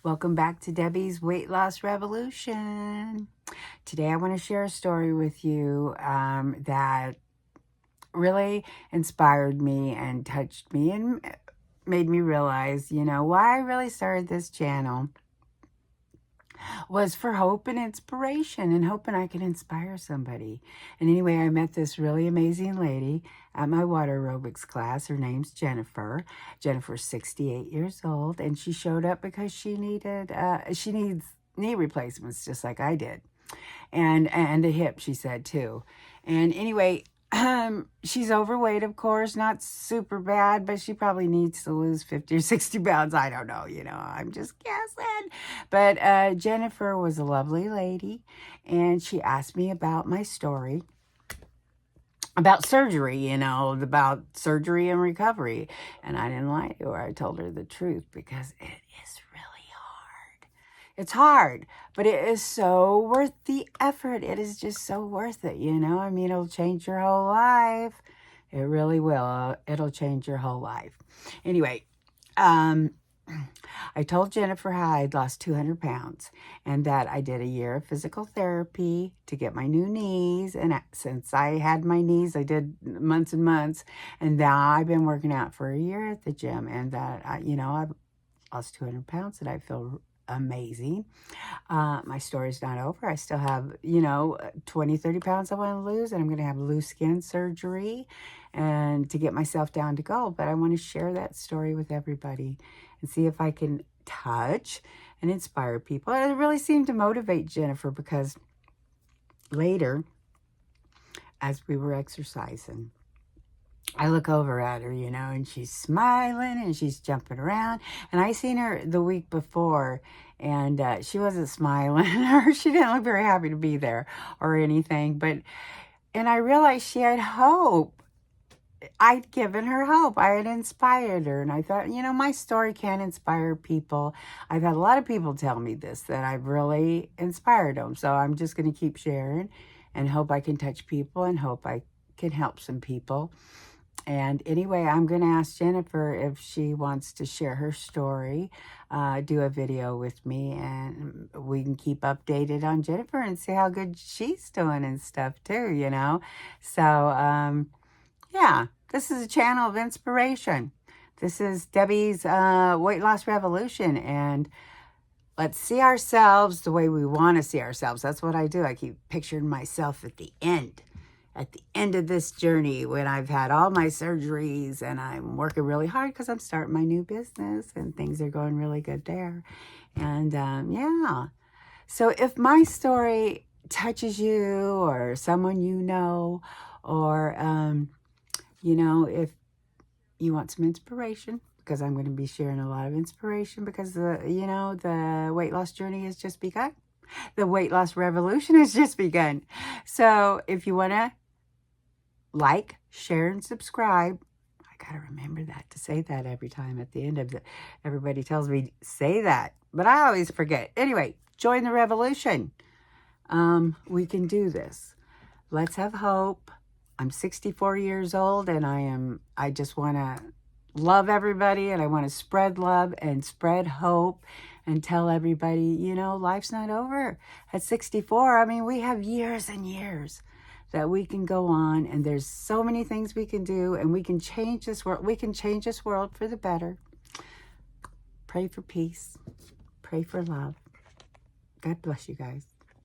Welcome back to Debbie's Weight Loss Revolution. Today I want to share a story with you that really inspired me and touched me and made me realize, why I really started this channel was for hope and inspiration and hoping I could inspire somebody. And anyway, I met this really amazing lady at my water aerobics class. Her name's Jennifer. Jennifer's 68 years old, and she showed up because she needs knee replacements just like I did. And a hip, she said, too. And anyway, she's overweight, of course, not super bad, but she probably needs to lose 50 or 60 pounds. I don't know, I'm just guessing. But Jennifer was a lovely lady, and she asked me about my story, about surgery, about surgery and recovery. And I didn't lie to her. I told her the truth because it is really hard. It's hard, but it is so worth the effort. It is just so worth it, I mean, it'll change your whole life. It really will. It'll change your whole life. Anyway, I told Jennifer how I'd lost 200 pounds and that I did a year of physical therapy to get my new knees. And since I had my knees, I did months and months. And now I've been working out for a year at the gym, and that, I've lost 200 pounds and I feel amazing. My story's not over. I still have, 20, 30 pounds I want to lose, and I'm going to have loose skin surgery and to get myself down to gold. But I want to share that story with everybody and see if I can touch and inspire people. And it really seemed to motivate Jennifer because later, as we were exercising, I look over at her, and she's smiling and she's jumping around. And I seen her the week before, and she wasn't smiling or she didn't look very happy to be there or anything. And I realized she had hope. I'd given her hope. I had inspired her. And I thought, my story can inspire people. I've had a lot of people tell me this, that I've really inspired them. So I'm just going to keep sharing and hope I can touch people and hope I can help some people. And anyway, I'm going to ask Jennifer if she wants to share her story, do a video with me, and we can keep updated on Jennifer and see how good she's doing and stuff too, So, yeah, this is a channel of inspiration. This is Debbie's Weight Loss Revolution, and let's see ourselves the way we want to see ourselves. That's what I do. I keep picturing myself at the end of this journey when I've had all my surgeries and I'm working really hard because I'm starting my new business and things are going really good there. And yeah, so if my story touches you or someone or if you want some inspiration, because I'm going to be sharing a lot of inspiration because the weight loss journey has just begun. The weight loss revolution has just begun. So if you want to like, share, and subscribe. I got to remember that, to say that every time at the end of everybody tells me, say that. But I always forget. Anyway, join the revolution. We can do this. Let's have hope. I'm 64 years old, and I just want to love everybody, and I want to spread love and spread hope and tell everybody, life's not over. At 64, I mean, we have years and years that we can go on, and there's so many things we can do, and we can change this world. We can change this world for the better. Pray for peace. Pray for love. God bless you guys.